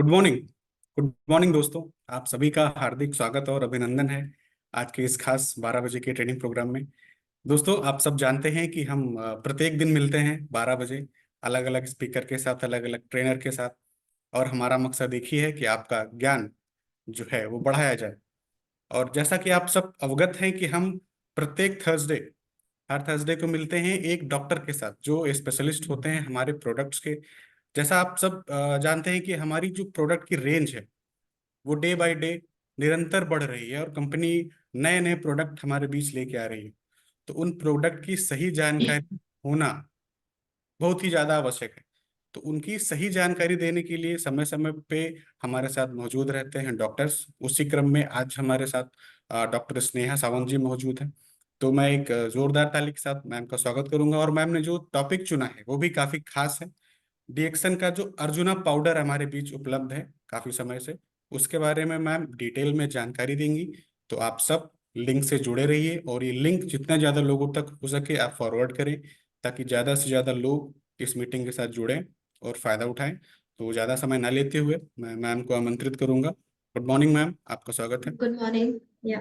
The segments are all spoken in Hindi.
Good morning. गुड मॉर्निंग दोस्तों। आप सभी का हार्दिक स्वागत और अभिनंदन है आज के इस खास 12 बजे के ट्रेनिंग प्रोग्राम में। दोस्तों, आप सब जानते हैं कि हम प्रत्येक दिन मिलते हैं 12 बजे, अलग अलग स्पीकर के साथ, अलग अलग ट्रेनर के साथ। और हमारा मकसद एक ही है कि आपका ज्ञान जो है वो बढ़ाया जाए। और जैसा कि आप सब अवगत हैं कि हम प्रत्येक थर्सडे, हर थर्सडे को मिलते हैं एक डॉक्टर के साथ जो स्पेशलिस्ट होते हैं हमारे प्रोडक्ट्स के। जैसा आप सब जानते हैं कि हमारी जो प्रोडक्ट की रेंज है वो डे बाय डे निरंतर बढ़ रही है और कंपनी नए नए प्रोडक्ट हमारे बीच लेके आ रही है। तो उन प्रोडक्ट की सही जानकारी होना बहुत ही ज्यादा आवश्यक है। तो उनकी सही जानकारी देने के लिए समय समय पे हमारे साथ मौजूद रहते हैं डॉक्टर्स। उसी क्रम में आज हमारे साथ डॉक्टर स्नेहा सावंत जी मौजूद हैं। तो मैं एक जोरदार ताली के साथ मैम का स्वागत करूंगा। और मैम ने जो टॉपिक चुना है वो भी काफी खास है। डीएक्सन का जो अर्जुना पाउडर हमारे बीच उपलब्ध है काफी समय से, उसके बारे में मैम डिटेल में जानकारी देंगी। तो आप सब लिंक से जुड़े रहिए और ये लिंक जितना ज्यादा लोगों तक हो सके आप फॉरवर्ड करें, ताकि ज्यादा से ज्यादा लोग इस मीटिंग के साथ जुड़ें और फायदा उठाएं। तो ज्यादा समय ना लेते हुए मैं मैम को आमंत्रित करूंगा। गुड मॉर्निंग मैम, आपका स्वागत है। Good morning. या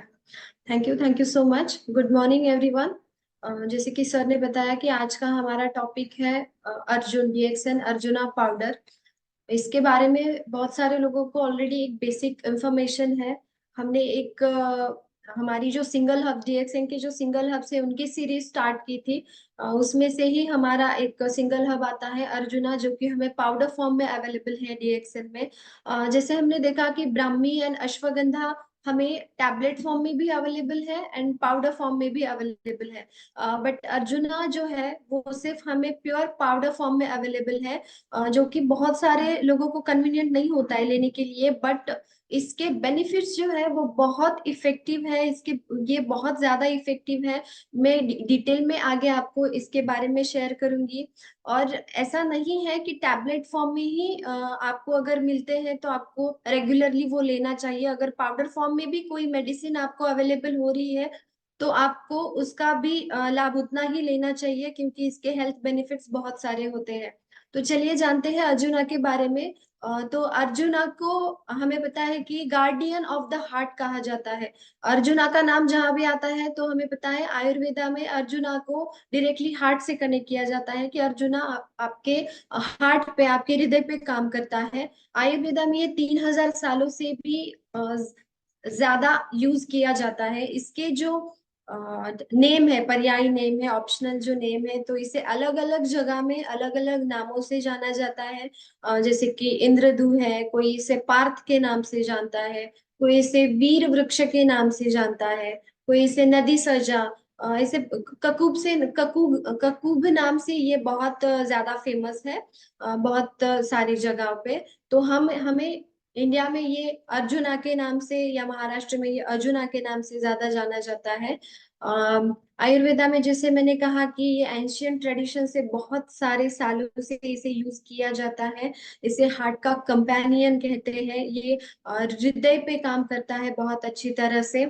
thank you so much. Good morning everyone. जैसे कि सर ने बताया कि आज का हमारा टॉपिक है अर्जुन रिएक्शन अर्जुना पाउडर। इसके बारे में बहुत सारे लोगों को ऑलरेडी एक बेसिक इंफॉर्मेशन है। हमने एक हमारी जो सिंगल हब डीएक्सएन के जो सिंगल हब से उनकी सीरीज स्टार्ट की थी। उसमें से ही हमारा एक सिंगल हब आता है अर्जुना, जो कि हमें पाउडर फॉर्म में अवेलेबल है डीएक्सएन में। जैसे हमने देखा कि ब्राह्मी एंड अश्वगंधा हमें टैबलेट फॉर्म में भी अवेलेबल है एंड पाउडर फॉर्म में भी अवेलेबल है। बट अर्जुना जो है वो सिर्फ हमें प्योर पाउडर फॉर्म में अवेलेबल है, जो कि बहुत सारे लोगों को कन्वीनियंट नहीं होता है लेने के लिए। बट इसके बेनिफिट्स जो है वो बहुत इफेक्टिव है। इसके ये बहुत ज्यादा इफेक्टिव है। मैं डिटेल में आगे आपको इसके बारे में शेयर करूंगी। और ऐसा नहीं है कि टैबलेट फॉर्म में ही आपको अगर मिलते हैं तो आपको रेगुलरली वो लेना चाहिए। अगर पाउडर फॉर्म में भी कोई मेडिसिन आपको अवेलेबल हो रही है तो आपको उसका भी लाभ उतना ही लेना चाहिए, क्योंकि इसके हेल्थ बेनिफिट्स बहुत सारे होते हैं। तो चलिए जानते हैं अर्जुना के बारे में। तो अर्जुना को हमें पता है कि गार्डियन ऑफ द हार्ट कहा जाता है। अर्जुना का नाम जहां भी आता है तो हमें पता है आयुर्वेदा में अर्जुना को डायरेक्टली हार्ट से कनेक्ट किया जाता है कि अर्जुना आपके हार्ट पे, आपके हृदय पे काम करता है। आयुर्वेदा में ये 3000 सालों से भी ज्यादा यूज किया जाता है। इसके जो नेम है, पर्यायी नेम है, ऑप्शनल जो नेम है, तो इसे अलग अलग जगह में अलग अलग नामों से जाना जाता है। जैसे कि इंद्रदू है, कोई इसे पार्थ के नाम से जानता है, कोई इसे वीर वृक्ष के नाम से जानता है, कोई इसे नदी सजा, इसे ककूब से ककूब ककूब नाम से ये बहुत ज्यादा फेमस है बहुत सारी जगहों पे। तो हम हमें इंडिया में ये अर्जुना के नाम से या महाराष्ट्र में ये अर्जुना के नाम से ज्यादा जाना जाता है। आयुर्वेदा में जैसे मैंने कहा कि ये एंशियंट ट्रेडिशन से बहुत सारे सालों से इसे यूज किया जाता है। इसे हार्ट का कंपेनियन कहते हैं। ये हृदय पे काम करता है बहुत अच्छी तरह से।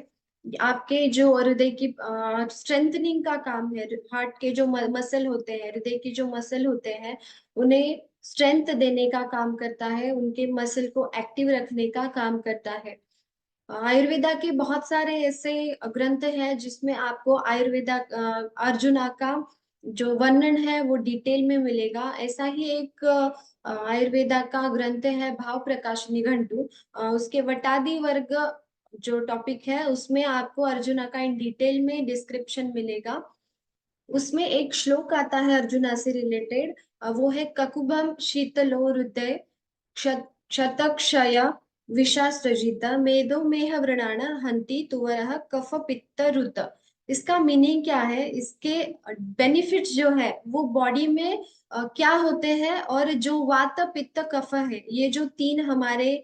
आपके जो हृदय की स्ट्रेंथनिंग का काम है। हार्ट के जो मसल होते हैं, हृदय के जो मसल होते हैं, उन्हें स्ट्रेंथ देने का काम करता है, उनके मसल को एक्टिव रखने का काम करता है। आयुर्वेदा के बहुत सारे ऐसे ग्रंथ हैं जिसमें आपको आयुर्वेदा अर्जुना का जो वर्णन है वो डिटेल में मिलेगा। ऐसा ही एक आयुर्वेदा का ग्रंथ है भाव प्रकाश निघंटु। उसके वटादी वर्ग जो टॉपिक है उसमें आपको अर्जुना का इन डिटेल में डिस्क्रिप्शन मिलेगा। उसमें एक श्लोक आता है अर्जुना से रिलेटेड। वो है ककुभम शीतलो हृदय क्षतक्षय विषासृजित मेदो मेह व्रणान हंति तुवरः कफ पित्त रुत। इसका मीनिंग क्या है, इसके बेनिफिट्स जो है वो बॉडी में क्या होते हैं, और जो वात पित्त कफ है, ये जो तीन हमारे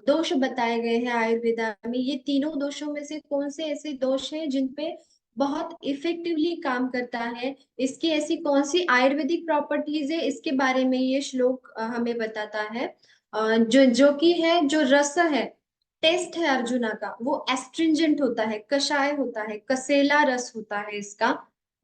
दोष बताए गए हैं आयुर्वेदा में, ये तीनों दोषों में से कौन से ऐसे दोष हैं जिनपे बहुत इफेक्टिवली काम करता है, इसकी ऐसी कौन सी आयुर्वेदिक प्रॉपर्टीज है, इसके बारे में ये श्लोक हमें बताता है। जो जो कि है जो रस है, टेस्ट है अर्जुना का, वो एस्ट्रिंजेंट होता है, कषाय होता है, कसेला रस होता है इसका।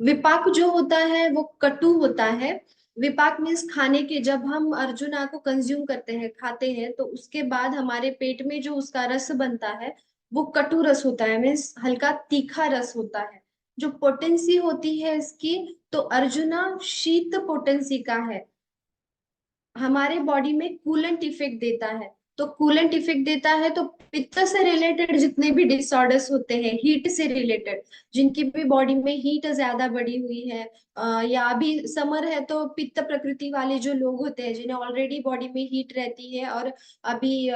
विपाक जो होता है वो कटु होता है। विपाक मीन्स खाने के, जब हम अर्जुना को कंज्यूम करते हैं, खाते हैं, तो उसके बाद हमारे पेट में जो उसका रस बनता है वो कटु रस होता है, मीन्स हल्का तीखा रस होता है। जो पोटेंसी होती है इसकी, तो अर्जुना शीत पोटेंसी का है, हमारे बॉडी में कूलेंट इफेक्ट देता है। तो कूलेंट इफेक्ट देता है तो पित्त से रिलेटेड जितने भी डिसऑर्डर्स होते हैं, हीट से रिलेटेड, जिनकी भी बॉडी में हीट ज्यादा बढ़ी हुई है, या अभी समर है तो पित्त प्रकृति वाले जो लोग होते हैं जिन्हें ऑलरेडी बॉडी में हीट रहती है और अभी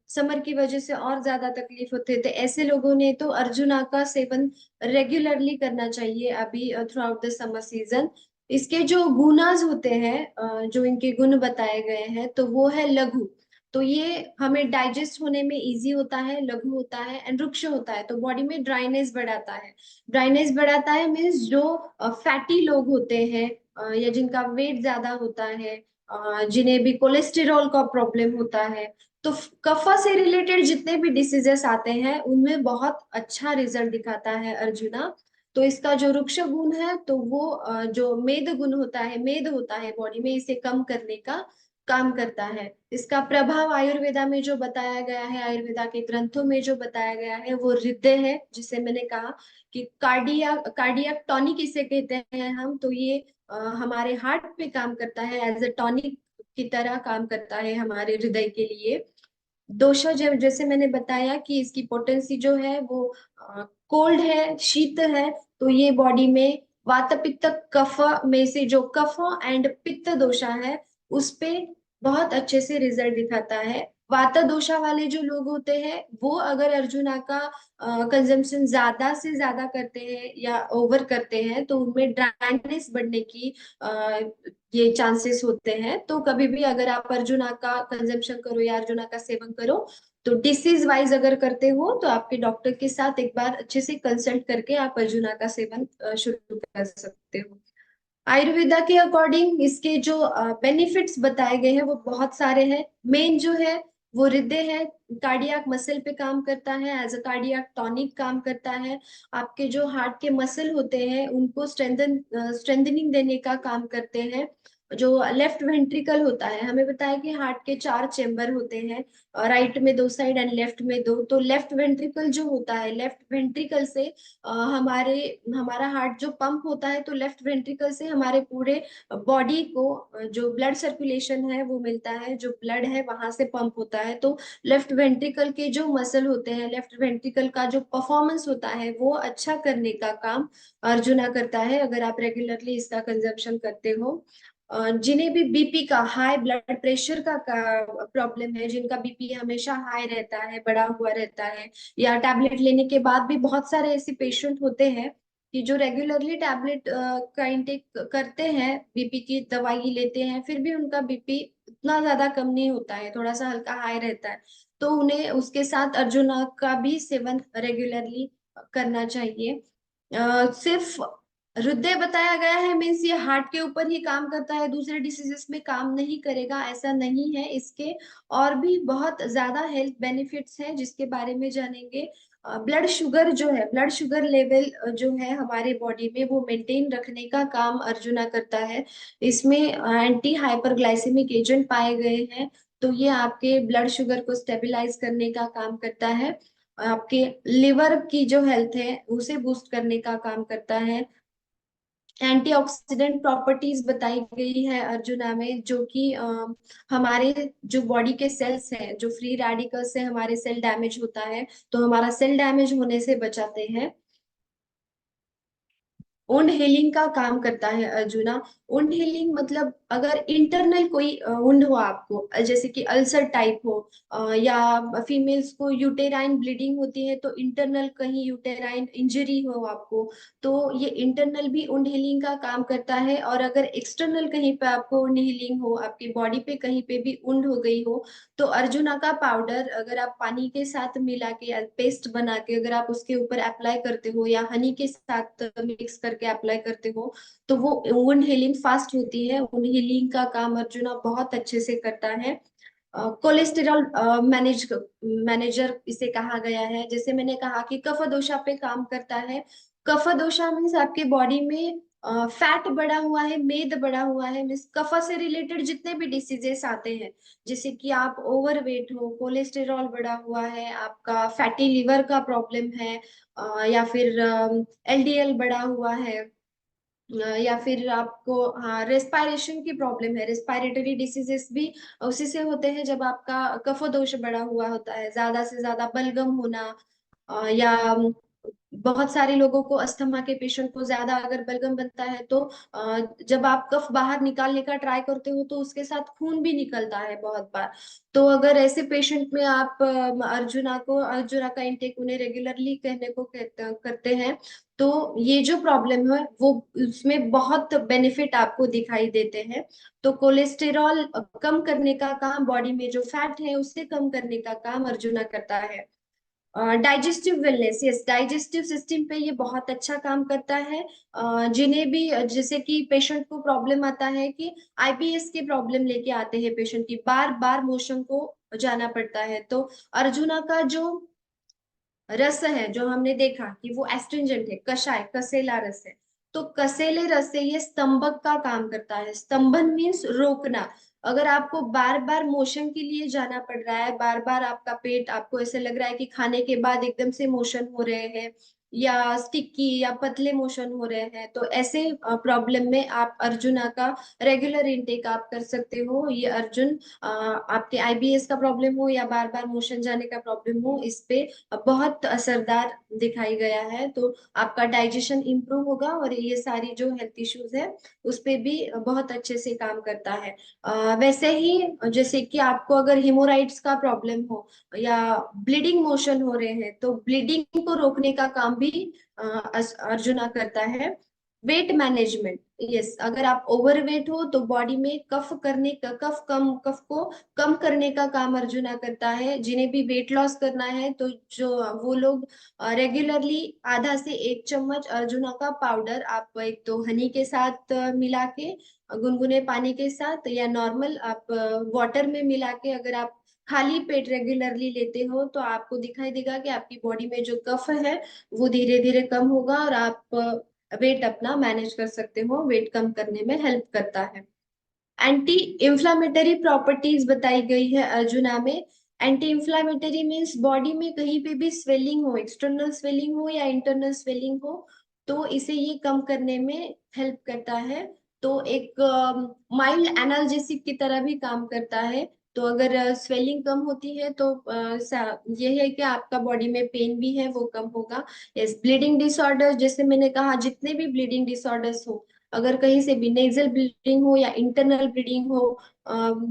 समर की वजह से और ज्यादा तकलीफ होते हैं, तो ऐसे लोगों ने तो अर्जुना का सेवन रेगुलरली करना चाहिए अभी through out the summer season. इसके जो गुणाज होते हैं, जो इनके गुण बताए गए हैं, तो वो है लघु। तो ये हमें डाइजेस्ट होने में इजी होता है, लघु होता है, एंड रुक्ष होता है, तो बॉडी में ड्राइनेस बढ़ाता है। ड्राइनेस बढ़ाता है मीन्स जो फैटी लोग होते हैं, या जिनका वेट ज्यादा होता है, जिन्हें भी कोलेस्टेरॉल का प्रॉब्लम होता है, तो कफा से रिलेटेड जितने भी डिसीजेस आते हैं उनमें बहुत अच्छा रिजल्ट दिखाता है अर्जुना। तो इसका जो वृक्ष गुण है, तो वो जो मेद गुण होता है, मेद होता है बॉडी में, इसे कम करने का काम करता है। इसका प्रभाव आयुर्वेदा में जो बताया गया है, आयुर्वेदा के ग्रंथों में जो बताया गया है, वो हृदय है, जिसे मैंने कहा कि कार्डियक टॉनिक इसे कहते हैं हम। तो ये हमारे हार्ट पे काम करता है, एज अ टॉनिक की तरह काम करता है हमारे हृदय के लिए। दोषा जैसे मैंने बताया कि इसकी पोटेंसी जो है वो कोल्ड है, शीत है, तो ये बॉडी में वात पित्त कफ में से जो कफ एंड पित्त दोषा है उस पे बहुत अच्छे से रिजल्ट दिखाता है। वात दोषा वाले जो लोग होते हैं वो अगर अर्जुना का कंजम्पशन ज्यादा से ज्यादा करते हैं या ओवर करते हैं, तो उनमें ड्राइनेस बढ़ने की ये चांसेस होते हैं। तो कभी भी अगर आप अर्जुना का कंजम्पशन करो या अर्जुना का सेवन करो, तो डिसीज वाइज अगर करते हो तो आपके डॉक्टर के साथ एक बार अच्छे से कंसल्ट करके आप अर्जुना का सेवन शुरू कर सकते हो। आयुर्वेदा के अकॉर्डिंग इसके जो बेनिफिट्स बताए गए हैं वो बहुत सारे हैं। मेन जो है वो हृदय है, कार्डियक मसल पे काम करता है, एज अ कार्डियक टॉनिक काम करता है। आपके जो हार्ट के मसल होते हैं उनको स्ट्रेंथनिंग देने का काम करते हैं। जो लेफ्ट वेंट्रिकल होता है, हमें बताया कि हार्ट के 4 चेम्बर होते हैं, राइट में 2 साइड एंड लेफ्ट में 2। तो लेफ्ट वेंट्रिकल जो होता है, लेफ्ट वेंट्रिकल से हमारे हमारा हार्ट जो पंप होता है, तो लेफ्ट वेंट्रिकल से हमारे पूरे बॉडी को जो ब्लड सर्कुलेशन है वो मिलता है, जो ब्लड है वहां से पंप होता है। तो लेफ्ट वेंट्रिकल के जो मसल होते हैं, लेफ्ट वेंट्रिकल का जो परफॉर्मेंस होता है वो अच्छा करने का काम अर्जुना करता है, अगर आप रेगुलरली इसका कंजप्शन करते हो। जिन्हें भी बीपी का, हाई ब्लड प्रेशर का प्रॉब्लम है, जिनका बीपी हमेशा हाई रहता है, बढ़ा हुआ रहता है, या टैबलेट लेने के बाद भी बहुत सारे ऐसे पेशेंट होते हैं कि जो रेगुलरली टैबलेट का इंटेक करते हैं, बीपी की दवाई लेते हैं, फिर भी उनका बीपी उतना ज्यादा कम नहीं होता है, थोड़ा सा हल्का हाई रहता है। तो उन्हें उसके साथ अर्जुना का भी सेवन रेगुलरली करना चाहिए। सिर्फ हृदय बताया गया है मीन्स ये हार्ट के ऊपर ही काम करता है, दूसरे डिसीजेस में काम नहीं करेगा, ऐसा नहीं है। इसके और भी बहुत ज्यादा हेल्थ बेनिफिट्स हैं जिसके बारे में जानेंगे। ब्लड शुगर जो है, ब्लड शुगर लेवल जो है हमारे बॉडी में, वो मेंटेन रखने का काम अर्जुना करता है। इसमें एंटी हाइपरग्लाइसेमिक एजेंट पाए गए हैं, तो ये आपके ब्लड शुगर को स्टेबलाइज करने का काम करता है। आपके लिवर की जो हेल्थ है उसे बूस्ट करने का काम करता है। एंटीऑक्सीडेंट प्रॉपर्टीज बताई गई है अर्जुना में, जो कि हमारे जो बॉडी के सेल्स हैं, जो फ्री रेडिकल से हमारे सेल डैमेज होता है, तो हमारा सेल डैमेज होने से बचाते हैं। वुंड हीलिंग का काम करता है अर्जुना। वुंड हीलिंग मतलब अगर इंटरनल कोई वुंड हो आपको, जैसे कि अल्सर टाइप हो, या फीमेल्स को यूटेराइन ब्लीडिंग होती है, तो इंटरनल कहीं यूटेराइन इंजरी हो आपको, तो ये इंटरनल भी वुंड हीलिंग का काम करता है। और अगर एक्सटर्नल कहीं पे आपको वुंड हीलिंग हो, आपकी बॉडी पे कहीं पे भी वुंड हो गई हो, तो अर्जुना का पाउडर अगर आप पानी के साथ मिला के पेस्ट बना के अगर आप उसके ऊपर अप्लाई करते हो, या हनी के साथ मिक्स करके अप्लाई करते हो, तो वो वुंड हीलिंग फास्ट होती है। वुंड हीलिंग का काम अर्जुना बहुत अच्छे से करता है। कोलेस्टेरॉल मैनेजर इसे कहा गया है। जैसे मैंने कहा कि कफ दोषा पे काम करता है। कफ दोषा मीन्स आपके बॉडी में फैट बढ़ा हुआ है, मेद बढ़ा हुआ है, मीन्स कफा से रिलेटेड जितने भी डिसीजेस आते हैं, जैसे कि आप ओवरवेट हो, कोलेस्टेरॉल बढ़ा हुआ है, आपका फैटी लिवर का प्रॉब्लम है, या फिर एलडीएल बढ़ा हुआ है, या फिर आपको हाँ रेस्पायरेशन की प्रॉब्लम है, रेस्पायरेटरी डिसीजेस भी उसी से होते हैं जब आपका कफोदोष बढ़ा हुआ होता है, ज्यादा से ज्यादा बलगम होना, या बहुत सारे लोगों को, अस्थमा के पेशेंट को ज्यादा अगर बलगम बनता है तो जब आप कफ बाहर निकालने का ट्राई करते हो तो उसके साथ खून भी निकलता है बहुत बार। तो अगर ऐसे पेशेंट में आप अर्जुना का इंटेक उन्हें रेगुलरली कहने को करते हैं, तो ये जो प्रॉब्लम है वो उसमें बहुत बेनिफिट आपको दिखाई देते हैं। तो कोलेस्टेरॉल कम करने का काम, बॉडी में जो फैट है उससे कम करने का काम अर्जुना करता है। Digestive wellness, yes, digestive system पे ये बहुत अच्छा काम करता है। जिन्हें भी जैसे कि पेशेंट को प्रॉब्लम आता है कि आईबीएस की प्रॉब्लम लेके आते हैं पेशेंट की, बार बार मोशन को जाना पड़ता है, तो अर्जुना का जो रस है, जो हमने देखा कि वो एस्ट्रिंजेंट है, कषाय कसेला रस है, तो कसेले रस से ये स्तंभक का काम करता है। स्तंभन मीन्स रोकना। अगर आपको बार बार मोशन के लिए जाना पड़ रहा है, बार बार आपका पेट, आपको ऐसे लग रहा है कि खाने के बाद एकदम से मोशन हो रहे हैं, या स्टिकी या पतले मोशन हो रहे हैं, तो ऐसे प्रॉब्लम में आप अर्जुना का रेगुलर इनटेक आप कर सकते हो। ये अर्जुन आपके आईबीएस का प्रॉब्लम हो या बार बार मोशन जाने का प्रॉब्लम हो, इस पे बहुत असरदार दिखाई गया है। तो आपका डाइजेशन इंप्रूव होगा और ये सारी जो हेल्थ इश्यूज है उस पे भी बहुत अच्छे से काम करता है। वैसे ही जैसे कि आपको अगर हिमोराइड्स का प्रॉब्लम हो या ब्लीडिंग मोशन हो रहे हैं, तो ब्लीडिंग को रोकने का काम भी अर्जुना करता है। वेट मैनेजमेंट, यस, अगर आप ओवरवेट हो तो बॉडी में कफ को कम करने का काम अर्जुना करता है। जिन्हें भी वेट लॉस करना है तो जो वो लोग रेगुलरली आधा से 1 चम्मच अर्जुना का पाउडर आप एक तो हनी के साथ मिला के, गुनगुने पानी के साथ, या नॉर्मल आप वाटर में मिला के अगर आप खाली पेट रेगुलरली लेते हो, तो आपको दिखाई देगा कि आपकी बॉडी में जो कफ है वो धीरे धीरे कम होगा और आप वेट अपना मैनेज कर सकते हो, वेट कम करने में हेल्प करता है। एंटी इंफ्लामेटरी प्रॉपर्टीज बताई गई है अर्जुना में। एंटी इंफ्लामेटरी मीन्स बॉडी में कहीं पे भी स्वेलिंग हो, एक्सटर्नल स्वेलिंग हो या इंटरनल स्वेलिंग हो, तो इसे ये कम करने में हेल्प करता है। तो एक माइल्ड एनाल्जेसिक की तरह भी काम करता है। तो अगर स्वेलिंग कम होती है तो ये है कि आपका बॉडी में पेन भी है वो कम होगा। यस, ब्लीडिंग डिसऑर्डर, जैसे मैंने कहा, जितने भी ब्लीडिंग डिसऑर्डर्स हो, अगर कहीं से भी नेजल ब्लीडिंग हो या इंटरनल ब्लीडिंग हो,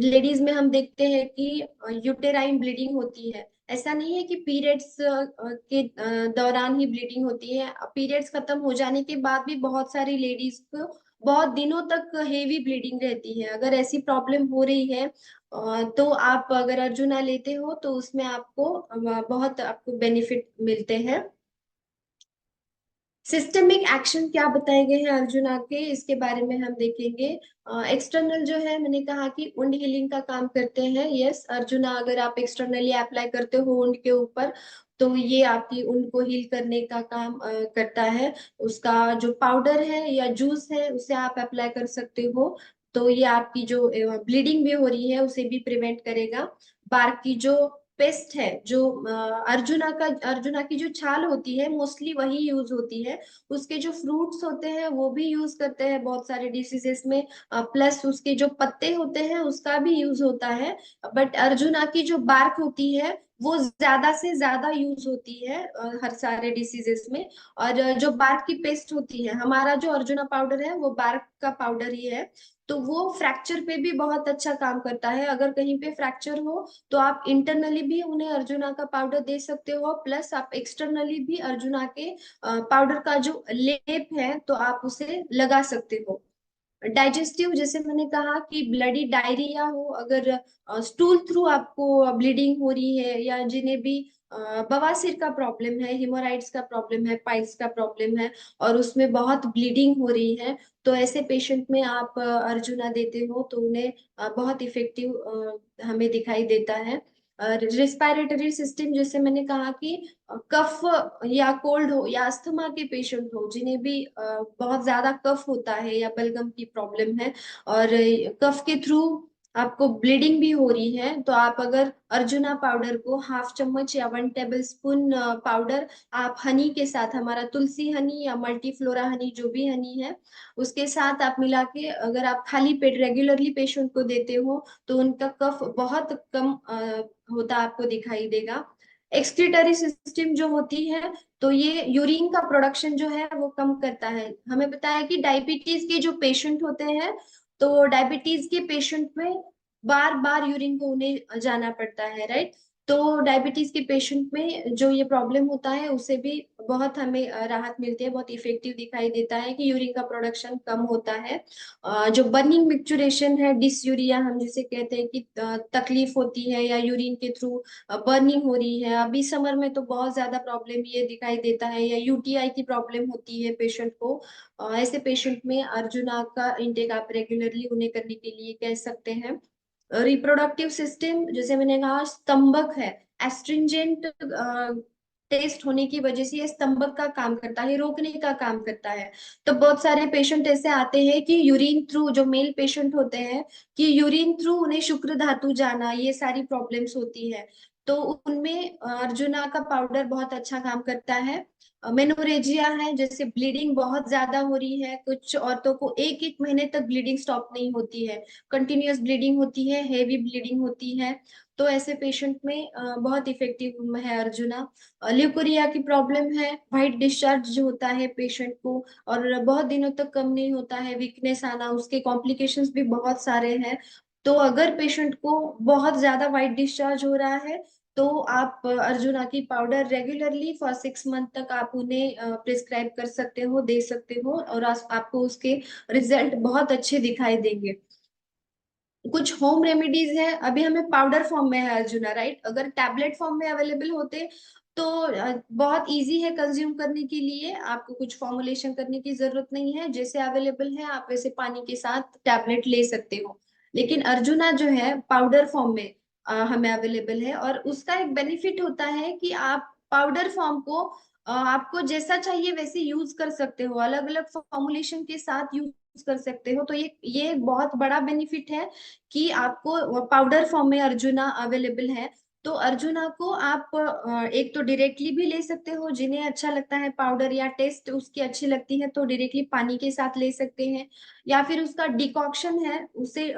लेडीज में हम देखते हैं कि यूटेराइन ब्लीडिंग होती है। ऐसा नहीं है कि पीरियड्स के दौरान ही ब्लीडिंग होती है, पीरियड्स खत्म हो जाने के बाद भी बहुत सारी लेडीज को बहुत दिनों तक हेवी ब्लीडिंग रहती है। अगर ऐसी प्रॉब्लम हो रही है तो आप अगर अर्जुना लेते हो तो उसमें आपको बहुत आपको बेनिफिट मिलते हैं। सिस्टमिक एक्शन क्या बताए गए हैं अर्जुना के, इसके बारे में हम देखेंगे। एक्सटर्नल जो है, मैंने कहा कि वुंड हीलिंग का काम करते हैं। यस, अर्जुना अगर आप एक्सटर्नली अप्लाई करते हो वुंड के ऊपर, तो ये आपकी वुंड को हील करने का काम करता है। उसका जो पाउडर है या जूस है उसे आप अप्लाई कर सकते हो, तो ये आपकी जो ब्लीडिंग भी हो रही है उसे भी प्रिवेंट करेगा। बार्क की जो पेस्ट है, जो अर्जुना की जो छाल होती है मोस्टली वही यूज होती है। उसके जो फ्रूट्स होते हैं वो भी यूज करते हैं बहुत सारे डिसीजेस में, प्लस उसके जो पत्ते होते हैं उसका भी यूज होता है। बट अर्जुना की जो बार्क होती है वो ज्यादा से ज्यादा यूज होती है हर सारे डिसीजेस में। और जो बार्क की पेस्ट होती है, हमारा जो अर्जुना पाउडर है वो बार्क का पाउडर ही है, तो वो फ्रैक्चर पे भी बहुत अच्छा काम करता है। अगर कहीं पे फ्रैक्चर हो तो आप इंटरनली भी उन्हें अर्जुना का पाउडर दे सकते हो, प्लस आप एक्सटर्नली भी अर्जुना के पाउडर का जो लेप है तो आप उसे लगा सकते हो। डाइजेस्टिव, जैसे मैंने कहा कि ब्लडी डायरिया हो, अगर स्टूल थ्रू आपको ब्लीडिंग हो रही है, या जिन्हें भी बवासीर का प्रॉब्लम है, हिमोराइड्स का प्रॉब्लम है, पाइल्स का प्रॉब्लम है और उसमें बहुत ब्लीडिंग हो रही है, तो ऐसे पेशेंट में आप अर्जुना देते हो तो उन्हें बहुत इफेक्टिव हमें दिखाई देता है। रिस्पायरेटरी सिस्टम, जैसे मैंने कहा कि कफ या कोल्ड हो या अस्थमा के पेशेंट हो, जिन्हें भी बहुत ज्यादा कफ होता है या बलगम की प्रॉब्लम है, और कफ के थ्रू आपको ब्लीडिंग भी हो रही है, तो आप अगर अर्जुना पाउडर को हाफ चम्मच या 1 टेबल स्पून पाउडर आप हनी के साथ, हमारा तुलसी हनी या मल्टीफ्लोरा हनी जो भी हनी है, उसके साथ आप मिला के अगर आप खाली पेट रेगुलरली पेशेंट को देते हो, तो उनका कफ बहुत कम होता आपको दिखाई देगा। एक्सक्रीटरी सिस्टम जो होती है, तो ये यूरिन का प्रोडक्शन जो है वो कम करता है। हमें पता है कि डायबिटीज के जो पेशेंट होते हैं, तो डायबिटीज के पेशेंट में बार बार यूरिन को उन्हें जाना पड़ता है, राइट। तो डायबिटीज के पेशेंट में जो ये प्रॉब्लम होता है, उससे भी बहुत हमें राहत मिलती है, बहुत इफेक्टिव दिखाई देता है कि यूरिन का प्रोडक्शन कम होता है। जो बर्निंग मिक्चुरेशन है, डिसयूरिया हम जिसे कहते हैं कि तकलीफ होती है या यूरिन के थ्रू बर्निंग हो रही है, अभी समर में तो बहुत ज्यादा प्रॉब्लम ये दिखाई देता है, या यूटीआई की प्रॉब्लम होती है पेशेंट को, ऐसे पेशेंट में अर्जुना का इंटेक आप रेगुलरली उन्हें करने के लिए कह सकते हैं। रिप्रोडक्टिव सिस्टम, जैसे मैंने कहा, स्तंभक है, एस्ट्रिंजेंट टेस्ट होने की वजह से ये स्तंभक का काम करता है, रोकने का काम करता है। तो बहुत सारे पेशेंट ऐसे आते हैं कि यूरिन थ्रू, जो मेल पेशेंट होते हैं, कि यूरिन थ्रू उन्हें शुक्र धातु जाना, ये सारी प्रॉब्लम्स होती है, तो उनमें अर्जुना का पाउडर बहुत अच्छा काम करता है। मेनोरेजिया है, जैसे ब्लीडिंग बहुत ज्यादा हो रही है, कुछ औरतों को 1-1 महीने तक ब्लीडिंग स्टॉप नहीं होती है, कंटिन्यूअस ब्लीडिंग होती है, हेवी ब्लीडिंग होती है, तो ऐसे पेशेंट में बहुत इफेक्टिव है अर्जुना। ल्यूकोरिया की प्रॉब्लम है, वाइट डिस्चार्ज जो होता है पेशेंट को, और बहुत दिनों तक कम नहीं होता है, वीकनेस आना, उसके कॉम्प्लिकेशंस भी बहुत सारे हैं। तो अगर पेशेंट को बहुत ज्यादा वाइट डिस्चार्ज हो रहा है, तो आप अर्जुना की पाउडर रेगुलरली फॉर 6 मंथ तक आप उन्हें प्रिस्क्राइब कर सकते हो, दे सकते हो, और आपको उसके रिजल्ट बहुत अच्छे दिखाई देंगे। कुछ होम रेमेडीज है, अभी हमें पाउडर फॉर्म में है अर्जुना, राइट। अगर टैबलेट फॉर्म में अवेलेबल होते तो बहुत इजी है कंज्यूम करने के लिए, आपको कुछ फॉर्मुलेशन करने की जरूरत नहीं है, जैसे अवेलेबल है आप वैसे पानी के साथ टैबलेट ले सकते हो। लेकिन अर्जुना जो है पाउडर फॉर्म में हमें अवेलेबल है, और उसका एक बेनिफिट होता है कि आप पाउडर फॉर्म को आपको जैसा चाहिए वैसे यूज कर सकते हो, अलग अलग फॉर्मुलेशन के साथ यूज कर सकते हो, तो ये एक बहुत बड़ा बेनिफिट है कि आपको पाउडर फॉर्म में अर्जुना अवेलेबल है। तो अर्जुना को आप एक तो डायरेक्टली भी ले सकते हो, जिन्हें अच्छा लगता है पाउडर या टेस्ट उसकी अच्छी लगती है, तो डायरेक्टली पानी के साथ ले सकते हैं, या फिर उसका डिकॉक्शन है, उसे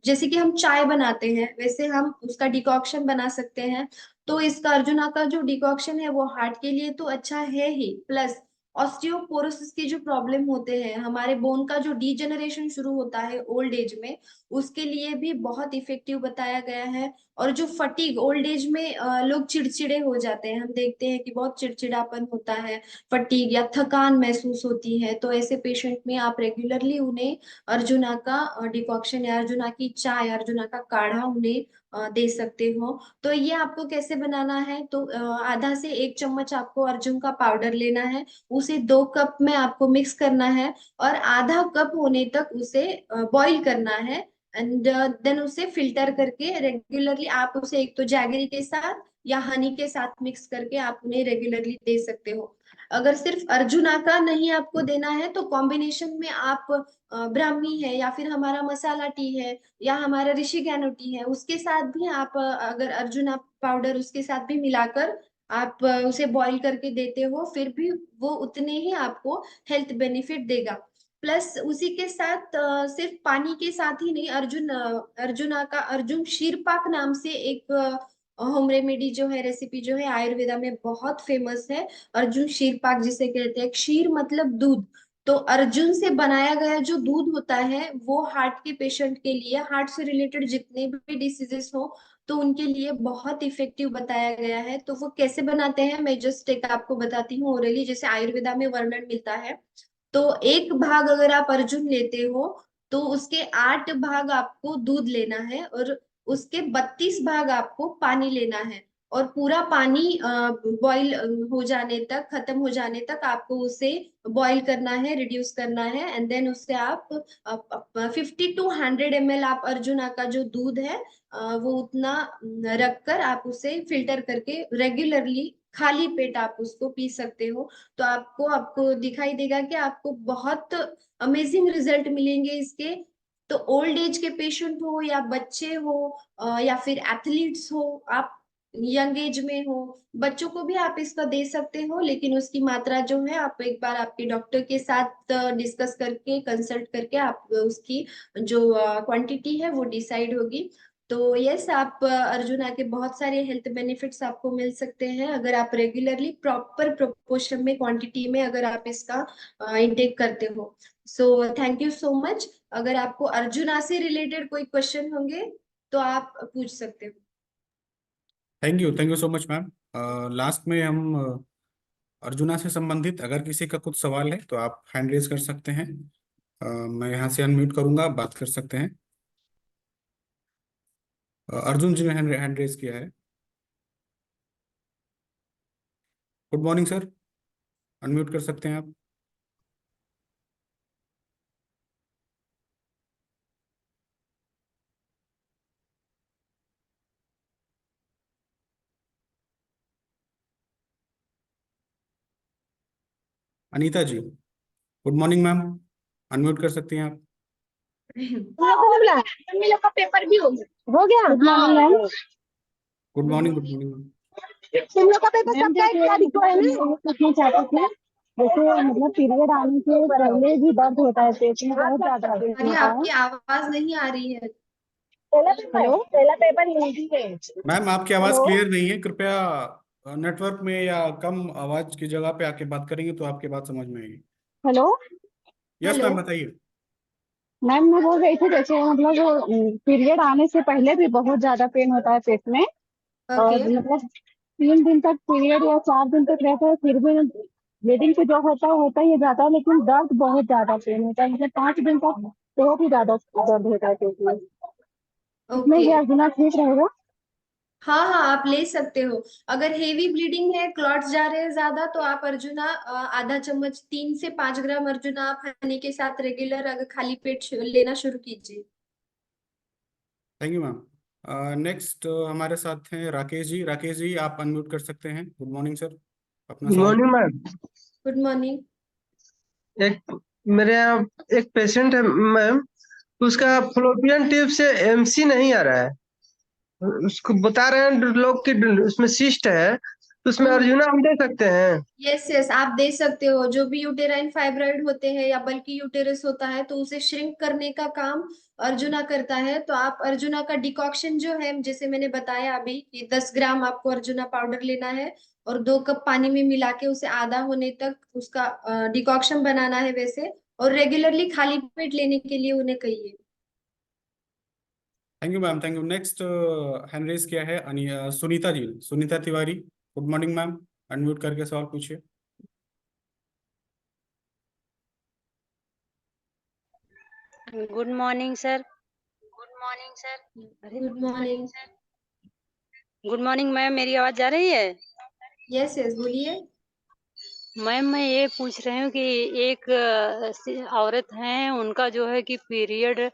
जैसे कि हम चाय बनाते हैं वैसे हम उसका डिकॉक्शन बना सकते हैं। तो इसका अर्जुना का जो डिकॉक्शन है वो हार्ट के लिए तो अच्छा है ही, प्लस ऑस्टियोपोरोसिस के जो प्रॉब्लम होते हैं, हमारे बोन का जो डीजेनरेशन शुरू होता है ओल्ड एज में, उसके लिए भी बहुत इफेक्टिव बताया गया है। और जो फटीग, ओल्ड एज में लोग चिड़चिड़े हो जाते हैं, हम देखते हैं कि बहुत चिड़चिड़ापन होता है, फटीग या थकान महसूस होती है, तो ऐसे पेशेंट में आप रेगुलरली उन्हें अर्जुना का डिकॉक्शन या अर्जुना की चाय, अर्जुना का काढ़ा उन्हें दे सकते हो। तो ये आपको कैसे बनाना है, तो आधा से 1 चम्मच आपको अर्जुन का पाउडर लेना है, उसे 2 कप में आपको मिक्स करना है, और आधा कप होने तक उसे बॉईल करना है, एंड देन उसे फिल्टर करके रेगुलरली आप उसे एक तो जैगरी के साथ या हनी के साथ मिक्स करके आप उन्हें रेगुलरली दे सकते हो। अगर सिर्फ अर्जुना का नहीं आपको देना है, तो कॉम्बिनेशन में आप ब्राह्मी है, या फिर हमारा मसाला टी है, या हमारा ऋषि गैनो टी है, उसके साथ भी आप अगर अर्जुना पाउडर उसके साथ भी मिलाकर आप उसे बॉईल करके देते हो, फिर भी वो उतने ही आपको हेल्थ बेनिफिट देगा। प्लस उसी के साथ सिर्फ पानी के साथ ही नहीं, अर्जुना का अर्जुन शीरपाक नाम से एक होम रेमेडी जो है, रेसिपी जो है आयुर्वेदा में बहुत फेमस है। अर्जुन शीरपाक जिसे कहते हैं, क्षीर मतलब दूध, तो अर्जुन से बनाया गया जो दूध होता है वो हार्ट के पेशेंट के लिए, हार्ट से रिलेटेड जितने भी डिसीजेस हो, तो उनके लिए बहुत इफेक्टिव बताया गया है। तो वो कैसे बनाते हैं मैं जस्ट एक आपको बताती हूँ ओरली, जैसे आयुर्वेदा में वर्णन मिलता है। तो एक भाग अगर आप अर्जुन लेते हो, तो उसके 8 भाग आपको दूध लेना है, और उसके 32 भाग आपको पानी लेना है। और पूरा पानी बॉईल हो जाने तक, खत्म हो जाने तक आपको उसे बॉईल करना है, रिड्यूस करना है। एंड देन उससे आप 50 to 100 ml आप अर्जुना का जो दूध है वो उतना रखकर आप उसे फिल्टर करके रेगुलरली खाली पेट आप उसको पी सकते हो। तो आपको आपको दिखाई देगा कि आपको बहुत अमेजिंग रिजल्ट मिलेंगे इसके। तो ओल्ड एज के पेशेंट हो या बच्चे हो या फिर एथलीट्स हो, आप यंग एज में हो, बच्चों को भी आप इसका दे सकते हो, लेकिन उसकी मात्रा जो है आप एक बार आपके डॉक्टर के साथ डिस्कस करके, कंसल्ट करके आप उसकी जो क्वांटिटी है वो डिसाइड होगी। तो यस, आप अर्जुना के बहुत सारे हेल्थ बेनिफिट्स आपको मिल सकते हैं अगर आप रेगुलरली प्रॉपर प्रोपोर्शन में, क्वांटिटी में अगर आप इसका इंटेक करते हो। So thank you so much. अगर आपको अर्जुना से रिलेटेड कोई क्वेश्चन होंगे तो आप पूछ सकते हो। Thank you so much ma'am. Last में हम अर्जुना से संबंधित अगर किसी का कुछ सवाल है तो आप हैंड रेज कर सकते हैं। मैं यहाँ से अनम्यूट करूंगा, आप बात कर सकते हैं। अर्जुन जी ने हैंड रेज किया है। गुड मॉर्निंग सर, अनम्यूट कर सकते हैं आप। अनीता जी, गुड मॉर्निंग मैम, अनम्यूट कर सकती हैं आप। हम लोग का पेपर भी हो गया। Good morning ma'am. Good good morning, good morning. Morning ma'am. तुम लोग का पेपर कब का तारीख को है ना? पूछना चाहते थे, जैसे मतलब पीरियड आने के पहले भी दर्द होता है पेट में, बहुत ज्यादा पेट अरे होता है। आपकी आवाज नहीं आ रही है। पहला पेपर हिंदी है। मैम आपकी आवाज़ हेलो। क्लियर नहीं है, कृपया नेटवर्क में या कम आवाज़ की जगह पे आके बात करेंगे तो आपकी बात समझ में आएगी। Hello yes hello. मैम, बताइए। मैम, मैं बोल रही थी जैसे मतलब पीरियड आने से पहले भी बहुत ज्यादा पेन होता है पेट में, ओके। और मतलब 3 दिन तक पीरियड या 4 दिन तक रहता है, फिर भी ब्लीडिंग से जो होता ही जाता है, लेकिन दर्द बहुत ज्यादा पेन होता है, मतलब 5 दिन तक बहुत ही ज्यादा दर्द होता है पेट में। इसमें ओके। क्या गुना ठीक रहेगा? हाँ हाँ, आप ले सकते हो। अगर हेवी ब्लीडिंग है, क्लॉट्स जा रहे हैं ज्यादा, तो आप अर्जुना आधा चम्मच, 3 से 5 ग्राम अर्जुना आप हनी के साथ रेगुलर अगर खाली पेट लेना शुरू कीजिए। Thank you ma'am. नेक्स्ट हमारे साथ हैं राकेश जी। राकेश जी, आप अनम्यूट कर सकते हैं। गुड मॉर्निंग सर, अपना गुड सवाल। Morning ma'am. Good morning. एक मेरे यहाँ एक पेशेंट है मैम, उसका फ्लोपियन ट्यूब से एमसी नहीं आ रहा है। उसको बता रहे हैं लोग कि उसमें सिस्ट है, तो उसमें अर्जुना हम दे सकते हैं? यस यस, आप दे सकते हो। जो भी यूटेराइन फाइब्रॉइड होते हैं या बल्कि यूटेरस होता है, तो उसे श्रिंक करने का काम अर्जुना करता है। तो आप अर्जुना का डिकॉक्शन जो है, जैसे मैंने बताया अभी कि 10 ग्राम आपको अर्जुना पाउडर लेना है और 2 कप पानी में मिला के उसे आधा होने तक उसका डिकॉक्शन बनाना है वैसे, और रेगुलरली खाली पेट लेने के लिए उन्हें कहिए। Thank you ma'am, thank you. Next hand raise किया है Sunita ji, Sunita Tiwari. Good morning ma'am, unmute करके सवाल पूछिए। Good morning sir. Good morning sir. अरे good morning. Good morning ma'am, मेरी आवाज जा रही है? यस यस, बोलिए। मैम मैं ये पूछ रही हूँ कि एक औरत हैं, उनका जो है कि पीरियड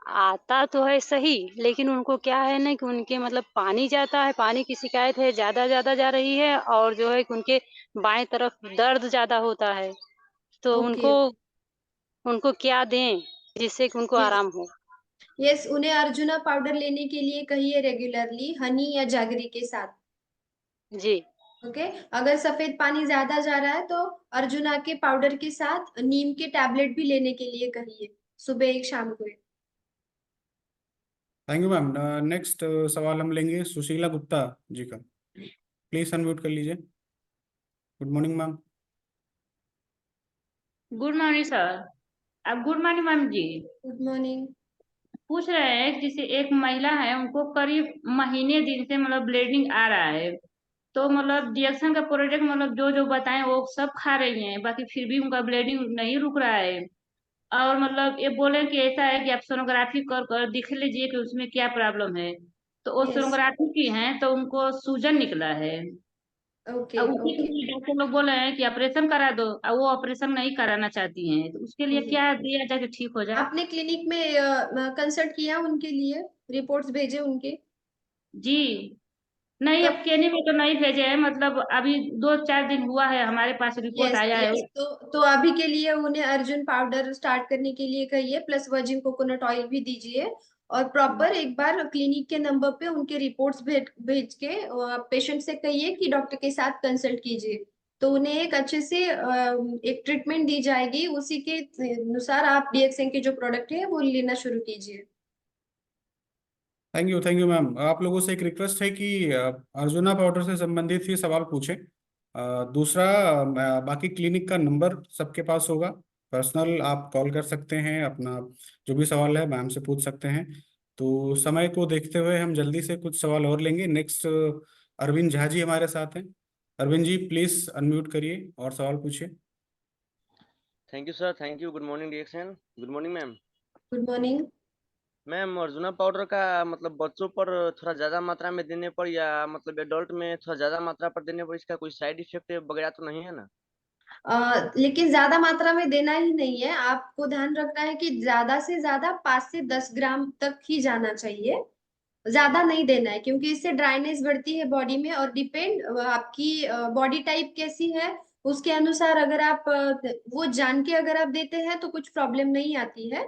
आता तो है सही, लेकिन उनको क्या है ना कि उनके मतलब पानी जाता है, पानी की शिकायत है, ज्यादा ज्यादा जा रही है, और जो है कि उनके बाएं तरफ दर्द ज्यादा होता है। तो ओके। उनको उनको क्या दें जिससे कि उनको यस आराम हो? यस, उन्हें अर्जुना पाउडर लेने के लिए कहिए रेगुलरली हनी या जागरी के साथ। जी। ओके। अगर सफेद पानी ज्यादा जा रहा है तो अर्जुना के पाउडर के साथ नीम के टैबलेट भी लेने के लिए कहिए, सुबह एक शाम को एक। Thank you ma'am. नेक्स्ट सवाल हम लेंगे सुशीला गुप्ता जी का। प्लीज अनम्यूट कर लीजिए। Good morning ma'am. Good morning sir. अब good morning ma'am ji. Good morning. पूछ रहे हैं जैसे एक महिला है, उनको करीब महीने दिन से मतलब ब्लीडिंग आ रहा है, तो मतलब डिएक्शन का प्रोडक्ट मतलब जो जो बताएं वो सब खा रही हैं, बाकी फिर भी उनका ब्लीडिंग नहीं रुक रहा है। और मतलब ये बोले कि ऐसा है कि आप सोनोग्राफी कर कर देख लीजिए कि उसमें क्या प्रॉब्लम है। तो वो यस। सोनोग्राफी की हैं तो उनको सूजन निकला है। ओके अब उसी के ओके। लिए डॉक्टर लोग बोल रहे हैं कि ऑपरेशन करा दो, अब वो ऑपरेशन नहीं कराना चाहती हैं, तो उसके लिए क्या दिया जाए कि ठीक हो जाए। आपने क्लिनिक में कंसल्ट किया उनके लिए, रिपोर्ट्स भेजे उनके? जी नहीं, अब कब? केनी में तो नहीं भेजे हैं, मतलब अभी 2-4 दिन हुआ है हमारे पास रिपोर्ट यस आया है। यस, तो अभी के लिए उन्हें अर्जुन पाउडर स्टार्ट करने के लिए कहिए, प्लस वर्जिन कोकोनट ऑयल भी दीजिए। और प्रॉपर एक बार क्लिनिक के नंबर पे उनके रिपोर्ट्स भेज भेज के पेशेंट से कहिए कि डॉक्टर के साथ कंसल्ट कीजिए, तो उन्हें एक अच्छे से एक ट्रीटमेंट दी जाएगी, उसी के अनुसार आप डीएक्सएन के जो प्रोडक्ट है वो लेना शुरू कीजिए। Thank you ma'am. आप लोगों से एक रिक्वेस्ट है कि अर्जुना पाउडर से संबंधित ही सवाल पूछें। दूसरा, बाकी क्लिनिक का नंबर सबके पास होगा, पर्सनल आप कॉल कर सकते हैं, अपना जो भी सवाल है मैम से पूछ सकते हैं। तो समय को देखते हुए हम जल्दी से कुछ सवाल और लेंगे। नेक्स्ट अरविंद झा जी हमारे साथ हैं। अरविंद जी प्लीज अनम्यूट करिए और सवाल पूछिए। Thank you sir, thank you. Good morning DXN. Good morning ma'am. Good morning. Ma'am, arjuna powder का मतलब बच्चों पर थोड़ा ज़्यादा मात्रा में देने पर या मतलब एडल्ट में थोड़ा ज़्यादा मात्रा पर देने पर इसका कोई साइड इफेक्ट वगैरह तो नहीं है ना? लेकिन ज्यादा मात्रा में देना ही नहीं है, आपको ध्यान रखना है कि ज्यादा से ज्यादा 5 से 10 ग्राम तक ही जाना चाहिए, ज्यादा नहीं देना है, क्योंकि इससे ड्राइनेस बढ़ती है बॉडी में, और डिपेंड आपकी बॉडी टाइप कैसी है उसके अनुसार, अगर आप वो जान के अगर आप देते हैं तो कुछ प्रॉब्लम नहीं आती है,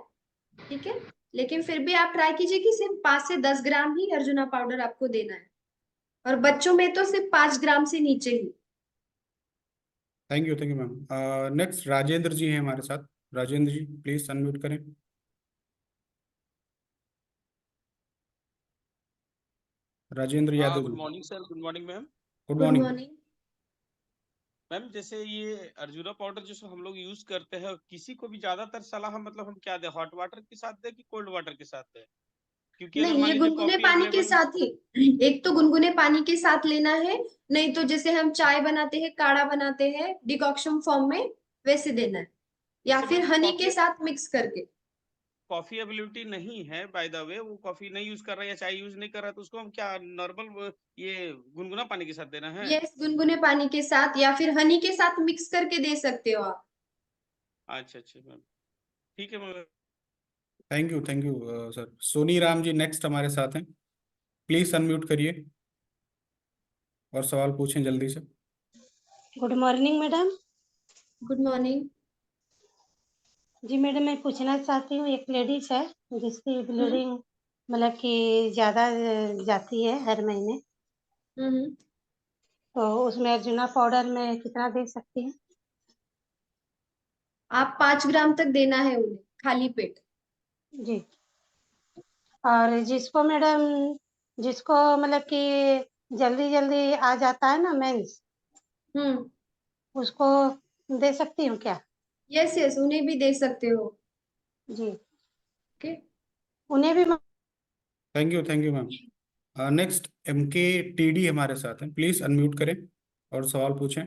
ठीक है। लेकिन फिर भी आप ट्राई कीजिए कि सिर्फ 5 से 10 ग्राम ही अर्जुना पाउडर आपको देना है, और बच्चों में तो सिर्फ 5 ग्राम से नीचे ही। Thank you ma'am. Next Rajendra ji हैं हमारे साथ। राजेंद्र जी प्लीज अनम्यूट करें। राजेंद्र हाँ, Yadav good ji. Morning sir. Good morning ma'am. Good good morning. Morning. Ma'am, जैसे ये अर्जुना पाउडर जो हम लोग यूज करते हैं, किसी को भी ज्यादातर सलाह मतलब हम क्या दें, हॉट वाटर के साथ दें कि कोल्ड वाटर के साथ दें? क्योंकि अगर नहीं, मान ये लीजिए गुनगुने कॉफी पानी के अवेलेबल। साथ ही, एक तो गुनगुने पानी के साथ लेना है, नहीं तो जैसे हम चाय बनाते हैं, काढ़ा बनाते हैं डिकॉक्शन फॉर्म में, वैसे देना है, या जैसे फिर मैम हनी के कॉफी साथ मिक्स करके। कॉफी अवेलेबिलिटी नहीं है, बाय द वे वो कॉफी नहीं यूज कर रहा है या चाय यूज नहीं कर रहा है, तो उसको हम क्या नॉर्मल ये गुनगुना पानी के साथ देना है? यस, गुनगुने पानी के साथ या फिर हनी के साथ मिक्स करके दे सकते हो आप। अच्छा अच्छा मैम, ठीक है ma'am. Thank you sir. Soni Ram ji next हमारे साथ हैं। प्लीज अनम्यूट करिए और सवाल पूछें जल्दी से। Good morning madam. Good morning. जी मैडम, मैं पूछना चाहती हूँ, एक लेडीज है जिसकी हम्म ब्लीडिंग मतलब कि ज़्यादा जाती है हर महीने, हम्म। तो उसमें अर्जुना पाउडर में कितना दे सकती हैं? आप 5 ग्राम तक देना है उन्हें, खाली पेट। जी। और जिसको मैडम, जिसको मतलब कि जल्दी जल्दी आ जाता है ना मेंस, हम्म। उसको दे सकती हूँ क्या? यस यस, उन्हें भी दे सकते हो। जी। ओके। उन्हें भी thank you ma'am. Next M K T D हमारे साथ हैं। प्लीज अनम्यूट करें और सवाल पूछें।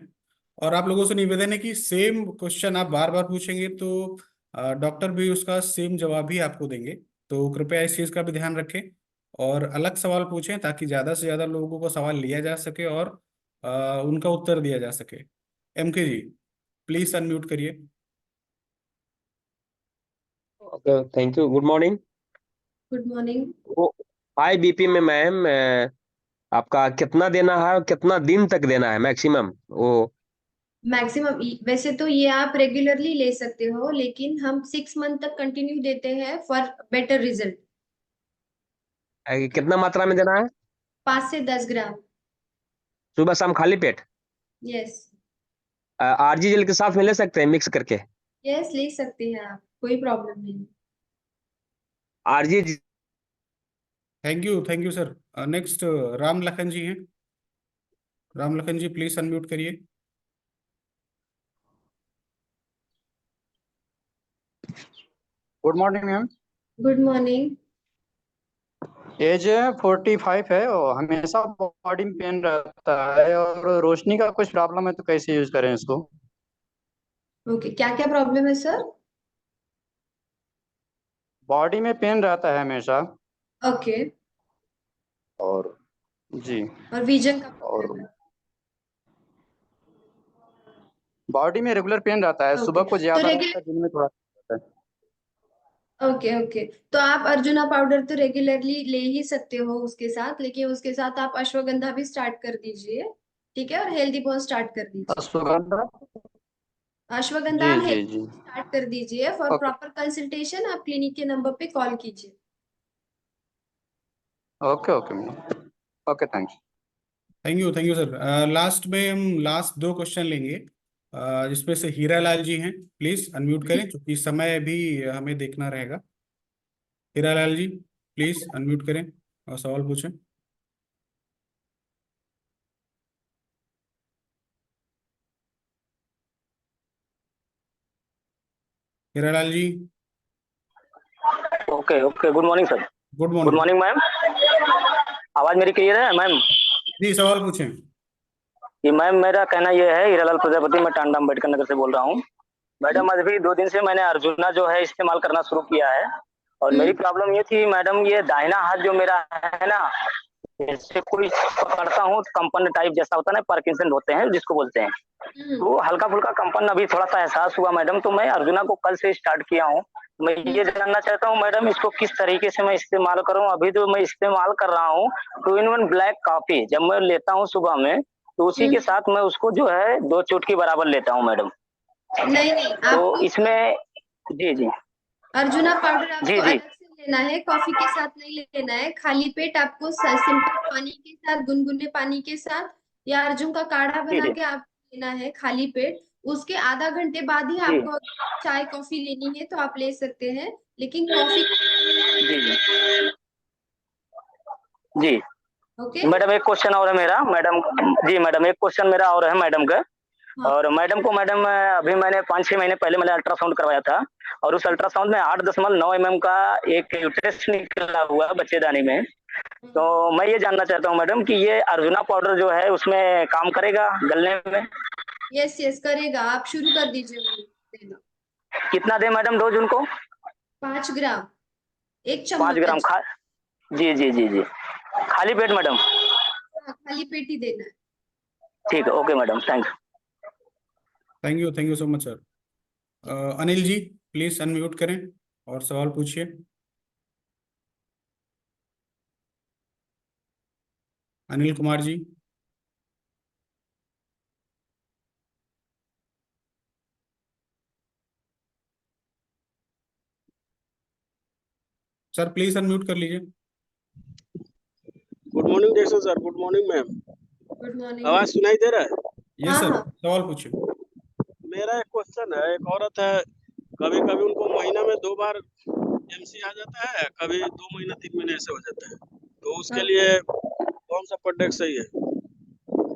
और आप लोगों से निवेदन है कि सेम क्वेश्चन आप बार बार पूछेंगे तो डॉक्टर भी उसका सेम जवाब ही आपको देंगे, तो कृपया इस चीज़ का भी ध्यान रखें और अलग सवाल पूछें ताकि ज़्यादा से ज़्यादा लोगों को सवाल लिया जा सके और उनका उत्तर दिया जा सके। एम के जी प्लीज अनम्यूट करिए। Okay, thank you. Good morning. Good morning. वो हाई बीपी में मैम आपका कितना देना है और कितना दिन तक देना है मैक्सिमम वो? मैक्सिमम वैसे तो ये आप रेगुलरली ले सकते हो, लेकिन हम 6 मंथ तक कंटिन्यू देते हैं फॉर बेटर रिजल्ट। कितना मात्रा में देना है? 5 से 10 ग्राम। सुबह शाम खाली पेट? यस। आरजी जेल के साथ में ले सकते हैं मिक्स करके? यस, ले सकते हैं आप, कोई प्रॉब्लम नहीं। आरजी। Thank you sir. Next Ram Lakhan ji हैं। राम लखन जी प्लीज अनम्यूट करिए। Good morning ma'am. Good morning. Age 45 है और हमेशा बॉडी में पेन रहता है, और रोशनी का कुछ प्रॉब्लम है, तो कैसे यूज करें इसको? ओके, क्या क्या प्रॉब्लम है सर? बॉडी में पेन रहता है हमेशा, ओके। और जी, और विजन का और प्रॉब्लम है। बॉडी में रेगुलर पेन रहता है, सुबह ओके, को तो ज्यादा रहता रेगुलर, है, दिन में थोड़ा रहता है। ओके ओके, तो आप अर्जुना पाउडर तो रेगुलरली ले ही सकते हो उसके साथ, लेकिन उसके साथ आप अश्वगंधा भी स्टार्ट कर दीजिए, ठीक है, और हेल्दी बॉल स्टार्ट कर दीजिए। अश्वगंधा, अश्वगंधा जी और जी हेल्दी जी, स्टार्ट कर दीजिए। फॉर ओके प्रॉपर कंसल्टेशन आप क्लिनिक के नंबर पे कॉल कीजिए। Okay okay ma'am, okay thanks. Thank you sir. Last में हम लास्ट दो क्वेश्चन लेंगे, जिसमें से हीरा लाल जी हैं, प्लीज अनम्यूट करें क्योंकि समय भी हमें देखना रहेगा। हीरा लाल जी प्लीज अनम्यूट करें और सवाल पूछें। Hira Lal ji, okay okay, good morning sir. Good good morning. Morning ma'am, आवाज मेरी क्लियर है मैम? जी सवाल पूछें। कि मैम मेरा कहना यह है, हीरालाल प्रजापति, मैं टांडा अम्बेडकर नगर से बोल रहा हूँ। मैडम अभी 2 दिन से मैंने अर्जुना जो है इस्तेमाल करना शुरू किया है, और मेरी प्रॉब्लम ये थी मैडम, ये दाहिना हाथ जो मेरा है ना, जैसे कोई पकड़ता हूँ कंपन टाइप जैसा होता है ना, पार्किंसन होते हैं जिसको बोलते हैं, तो हल्का फुल्का कंपन अभी थोड़ा सा एहसास हुआ मैडम। तो मैं अर्जुना को कल से स्टार्ट किया हूँ। मैं ये जानना चाहता हूँ मैडम, इसको किस तरीके से मैं इस्तेमाल करूँ। अभी जो मैं इस्तेमाल कर रहा हूँ 2 in 1 ब्लैक कॉफी, जब मैं लेता हूँ सुबह में, तो उसी के साथ मैं उसको जो है 2 चुटकी बराबर लेता हूँ मैडम। नहीं नहीं, तो आपको इसमें जी जी अर्जुना पाउडर जी आपको जी अलग से लेना है, कॉफी के साथ नहीं लेना है। खाली पेट आपको सिंपल पानी के साथ, गुनगुने पानी के साथ, या अर्जुन का काढ़ा जी बना जी के आप लेना है खाली पेट। उसके आधा घंटे बाद ही जी आपको चाय कॉफी लेनी है तो आप ले सकते हैं, लेकिन कॉफी, जी जी जी। ओके। मैडम एक क्वेश्चन और है मेरा मैडम। जी मैडम, एक क्वेश्चन मेरा और है मैडम का। हाँ, और मैडम को मैडम अभी मैंने 5-6 महीने पहले मैंने अल्ट्रासाउंड करवाया था, और उस अल्ट्रासाउंड में 8.9 mm का एक यूट्रस निकला हुआ है बच्चेदानी में। तो मैं ये जानना चाहता हूँ मैडम कि ये अर्जुना पाउडर जो है उसमें काम करेगा गलने में? यस यस करेगा, आप शुरू कर दीजिए उनको देना। कितना दे मैडम डोज उनको? 5 ग्राम, एक 5 ग्राम चम्मच। खा जी जी जी जी, खाली पेट मैडम? हाँ, खाली पेट ही देना है। ठीक है, okay madam, thanks. Thank you so much sir. Anil ji please unmute करें और सवाल पूछिए। Anil Kumar ji. Sir please unmute कर लीजिए। Good morning doctor sir. Good morning ma'am. Good morning. आवाज सुनाई दे रहा है? यस हाँ सर, हाँ, सवाल पूछिए। मेरा एक क्वेश्चन है, एक औरत है, कभी कभी उनको महीना में 2 बार एमसी आ जाता है, कभी 2 महीना 3 महीने ऐसे हो जाता है, तो उसके हाँ। लिए कौन सा प्रोडक्ट सही है?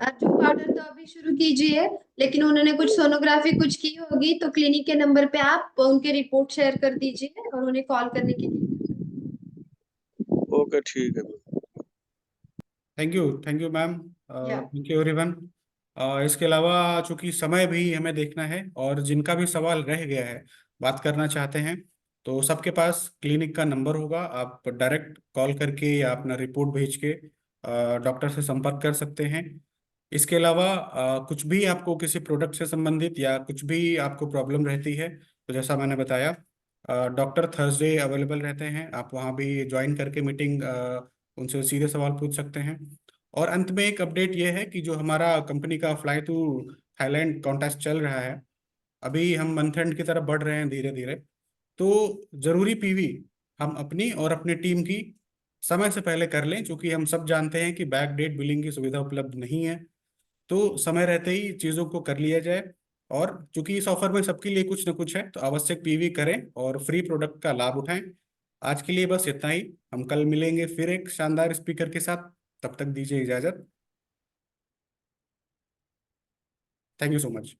अर्जुन पाउडर तो अभी शुरू कीजिए, लेकिन उन्होंने कुछ सोनोग्राफी कुछ की होगी तो क्लिनिक के नंबर पे आप उनके रिपोर्ट शेयर कर दीजिए और उन्हें कॉल करने के लिए। ओके ठीक है मैम। Thank you ma'am. या थैंक यू एवरीवन। इसके अलावा चूंकि समय भी हमें देखना है, और जिनका भी सवाल रह गया है बात करना चाहते हैं, तो सबके पास क्लिनिक का नंबर होगा, आप डायरेक्ट कॉल करके या अपना रिपोर्ट भेज के डॉक्टर से संपर्क कर सकते हैं। इसके अलावा कुछ भी आपको किसी प्रोडक्ट से संबंधित या कुछ भी आपको प्रॉब्लम रहती है, तो जैसा मैंने बताया, डॉक्टर थर्सडे अवेलेबल रहते हैं, आप वहाँ भी ज्वाइन करके मीटिंग उनसे सीधे सवाल पूछ सकते हैं। और अंत में एक अपडेट ये है कि जो हमारा कंपनी का फ्लाई टू थाईलैंड कॉन्टेस्ट चल रहा है, अभी हम मंथ एंड की तरफ बढ़ रहे हैं धीरे धीरे, तो जरूरी पीवी हम अपनी और अपनी टीम की समय से पहले कर लें, क्योंकि हम सब जानते हैं कि बैक डेट बिलिंग की सुविधा उपलब्ध नहीं है। तो समय रहते ही चीज़ों को कर लिया जाए, और चूंकि इस ऑफर में सबके लिए कुछ न कुछ है, तो आवश्यक पीवी करें और फ्री प्रोडक्ट का लाभ उठाएं। आज के लिए बस इतना ही। हम कल मिलेंगे फिर एक शानदार स्पीकर के साथ। तब तक दीजिए इजाजत। Thank you so much.